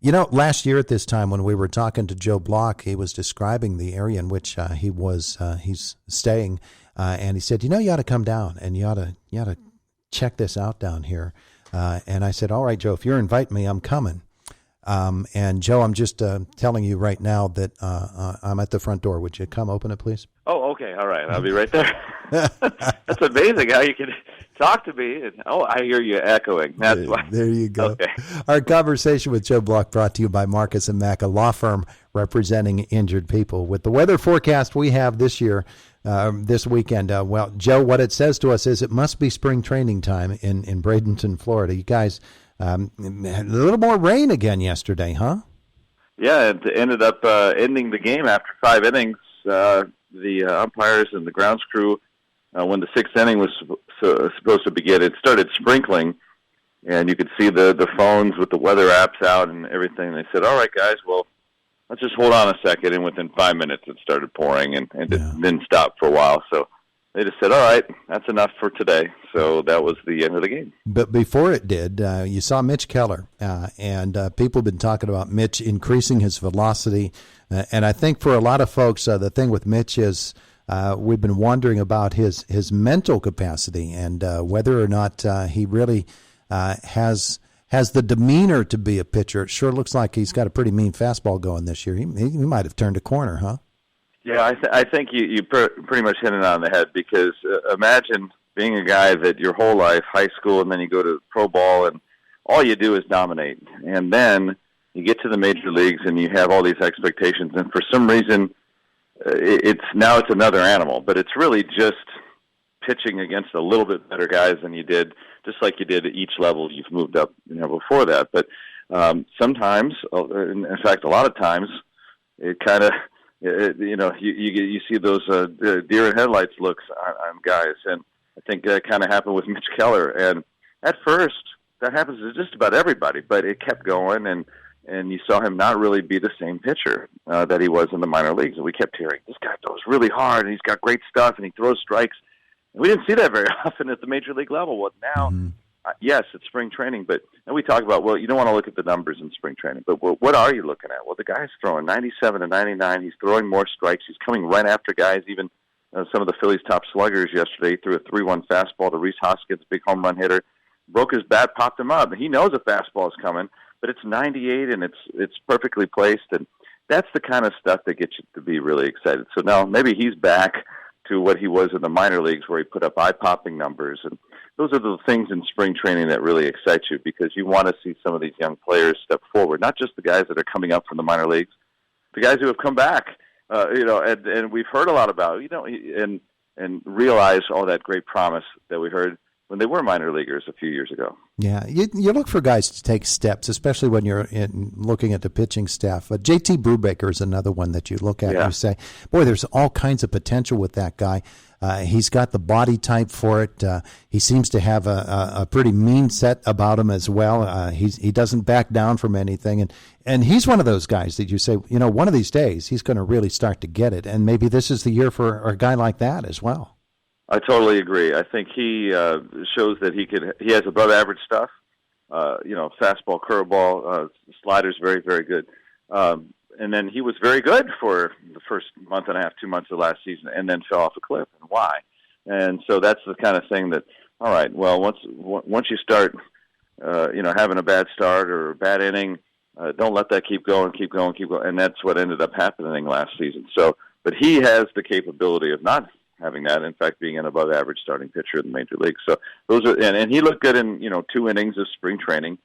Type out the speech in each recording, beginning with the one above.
Last year at this time when we were talking to Joe Block, he was describing the area in which he's staying, and he said, you ought to come down and you ought to check this out down here. And I said, all right, Joe, if you're inviting me, I'm coming. And Joe, I'm just telling you right now that I'm at the front door. Would you come open it, please? Oh, okay. All right. I'll be right there. That's amazing how you can talk to me. And, I hear you echoing. That's why. There you go. Okay. Our conversation with Joe Block brought to you by Marcus & Mack, a law firm representing injured people. With the weather forecast we have this year, this weekend, Joe, what it says to us is it must be spring training time in Bradenton, Florida. You guys had a little more rain again yesterday, huh? Yeah, it ended up ending the game after 5 innings. The umpires and the grounds crew, when the 6th inning was supposed to begin, it started sprinkling, and you could see the phones with the weather apps out and everything. They said, all right, guys, well, let's just hold on a second. And within 5 minutes, it started pouring, and it didn't stop for a while. So they just said, all right, that's enough for today. So that was the end of the game. But before it did, you saw Mitch Keller, and people have been talking about Mitch increasing his velocity. And I think for a lot of folks, the thing with Mitch is we've been wondering about his mental capacity and whether or not he really has the demeanor to be a pitcher. It sure looks like he's got a pretty mean fastball going this year. He might have turned a corner, huh? Yeah, I think you pretty much hit it on the head, because imagine being a guy that your whole life, high school, and then you go to pro ball, and all you do is dominate. And then you get to the major leagues, and you have all these expectations, and for some reason, it's another animal. But it's really just pitching against a little bit better guys than you did, just like you did at each level you've moved up, before that. But sometimes, in fact, a lot of times, it kind of, you see those deer in headlights looks on guys, and I think that kind of happened with Mitch Keller. And at first, that happens to just about everybody, but it kept going, and you saw him not really be the same pitcher that he was in the minor leagues. And we kept hearing, this guy throws really hard, and he's got great stuff, and he throws strikes. And we didn't see that very often at the major league level. Well, now, yes, it's spring training, but and we talk about, well, you don't want to look at the numbers in spring training, but what are you looking at? Well, the guy's throwing 97 to 99. He's throwing more strikes. He's coming right after guys, even some of the Phillies' top sluggers yesterday. Threw a 3-1 fastball to Rhys Hoskins, big home run hitter. Broke his bat, popped him up. He knows a fastball is coming, but it's 98, and it's perfectly placed, and that's the kind of stuff that gets you to be really excited. So now maybe he's back to what he was in the minor leagues, where he put up eye-popping numbers. And those are the things in spring training that really excite you, because you want to see some of these young players step forward, not just the guys that are coming up from the minor leagues, the guys who have come back, and we've heard a lot about, and realize all that great promise that we heard when they were minor leaguers a few years ago. Yeah, you look for guys to take steps, especially when you're looking at the pitching staff. J.T. Brubaker is another one that you look at and you say, boy, there's all kinds of potential with that guy. He's got the body type for it. He seems to have a pretty mean set about him as well. He doesn't back down from anything. And he's one of those guys that you say, one of these days he's going to really start to get it. And maybe this is the year for a guy like that as well. I totally agree. I think he shows that he has above average stuff. Fastball, curveball, sliders, very, very good. And then he was very good for the first month and a half, 2 months of last season, and then fell off a cliff. And why? And so that's the kind of thing that, all right, well, once you start, having a bad start or a bad inning, don't let that keep going. And that's what ended up happening last season. So, but he has the capability of not having that, in fact, being an above-average starting pitcher in the major league. So those are, and he looked good in 2 innings of spring training,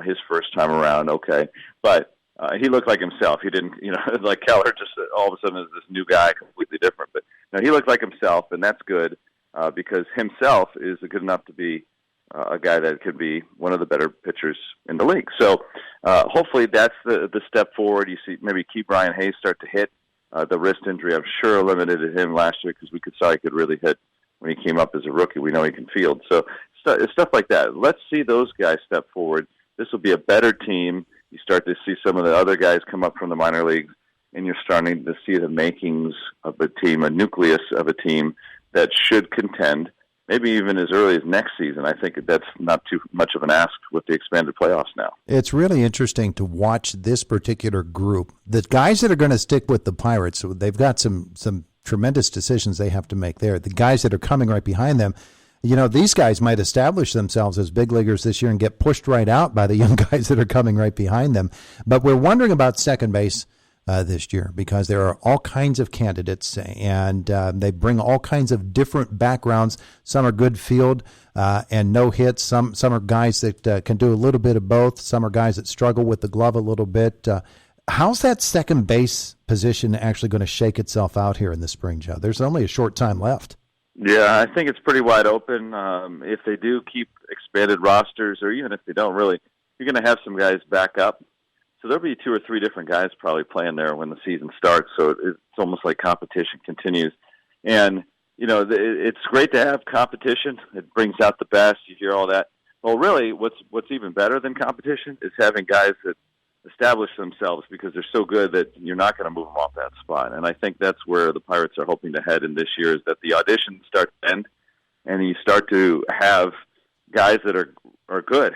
his first time around. Okay, but he looked like himself. He didn't, like Keller, just all of a sudden is this new guy, completely different. But he looked like himself, and that's good because himself is good enough to be a guy that could be one of the better pitchers in the league. So hopefully that's the step forward. You see maybe Brian Hayes start to hit. The wrist injury, I'm sure, limited him last year because we saw he could really hit when he came up as a rookie. We know he can field. So stuff like that. Let's see those guys step forward. This will be a better team. You start to see some of the other guys come up from the minor leagues, and you're starting to see the makings of a team, a nucleus of a team that should contend maybe even as early as next season. I think that's not too much of an ask with the expanded playoffs now. It's really interesting to watch this particular group. The guys that are going to stick with the Pirates, they've got some tremendous decisions they have to make there. The guys that are coming right behind them, these guys might establish themselves as big leaguers this year and get pushed right out by the young guys that are coming right behind them. But we're wondering about second base this year because there are all kinds of candidates and they bring all kinds of different backgrounds. Some are good field and no hits. Some are guys that can do a little bit of both. Some are guys that struggle with the glove a little bit. How's that second base position actually going to shake itself out here in the spring, Joe? There's only a short time left. Yeah, I think it's pretty wide open. If they do keep expanded rosters, or even if they don't really, you're going to have some guys back up. So there'll be 2 or 3 different guys probably playing there when the season starts. So it's almost like competition continues. And, it's great to have competition. It brings out the best. You hear all that. Well, really, what's even better than competition is having guys that establish themselves because they're so good that you're not going to move them off that spot. And I think that's where the Pirates are hoping to head in this year, is that the auditions start to end and you start to have guys that are good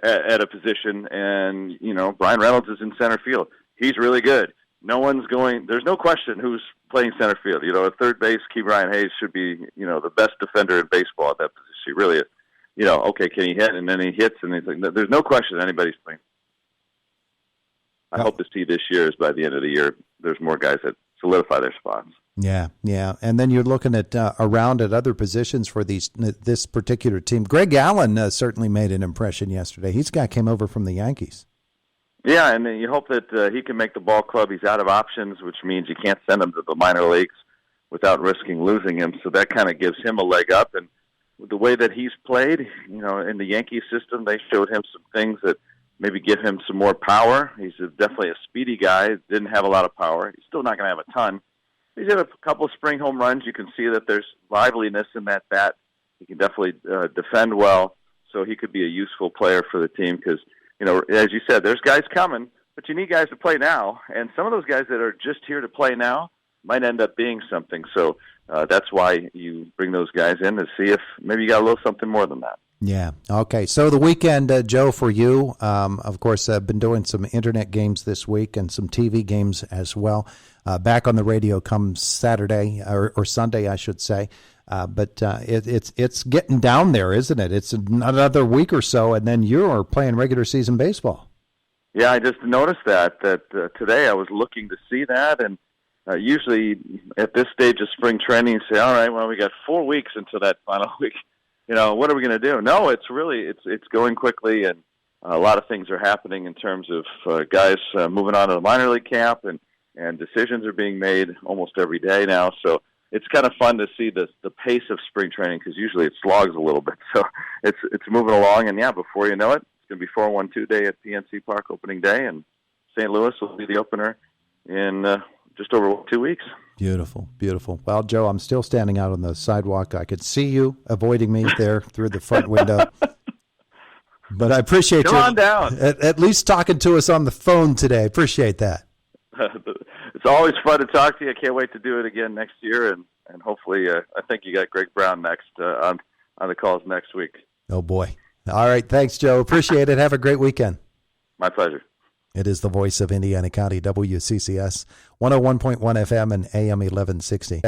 at a position. And, Brian Reynolds is in center field. He's really good. There's no question who's playing center field. At third base, Ke'Bryan Hayes should be, the best defender in baseball at that position. He really is. Okay, can he hit? And then he hits, and he's like, there's no question anybody's playing. I hope to see this year is by the end of the year, there's more guys that solidify their spots. Yeah. And then you're looking at around at other positions for this particular team. Greg Allen certainly made an impression yesterday. He's a guy came over from the Yankees. Yeah, and you hope that he can make the ball club. He's out of options, which means you can't send him to the minor leagues without risking losing him. So that kind of gives him a leg up. And with the way that he's played, in the Yankee system, they showed him some things that maybe give him some more power. He's definitely a speedy guy. Didn't have a lot of power. He's still not going to have a ton. He's hit a couple of spring home runs. You can see that there's liveliness in that bat. He can definitely defend well, so he could be a useful player for the team because, as you said, there's guys coming, but you need guys to play now. And some of those guys that are just here to play now might end up being something. So that's why you bring those guys in to see if maybe you got a little something more than that. Yeah. Okay. So the weekend, Joe, for you, of course, I've been doing some internet games this week and some TV games as well. Back on the radio comes Saturday or Sunday, I should say. But it's getting down there, isn't it? It's another week or so, and then you're playing regular season baseball. Yeah, I just noticed that today I was looking to see that, and usually at this stage of spring training, you say, all right, well, we got 4 weeks until that final week. What are we going to do? No, it's going quickly, and a lot of things are happening in terms of guys moving on to the minor league camp, and decisions are being made almost every day now. So it's kind of fun to see the pace of spring training because usually it slogs a little bit. So it's moving along, and yeah, before you know it, it's going to be 4-1-2 day at PNC Park opening day, and St. Louis will be the opener in just over 2 weeks. Beautiful, beautiful. Well, Joe, I'm still standing out on the sidewalk. I could see you avoiding me there through the front window. But I appreciate you. Come on down. At least talking to us on the phone today. Appreciate that. It's always fun to talk to you. I can't wait to do it again next year, and hopefully I think you got Greg Brown next on the calls next week. Oh, boy. All right. Thanks, Joe. Appreciate it. Have a great weekend. My pleasure. It is the voice of Indiana County, WCCS, 101.1 FM and AM 1160.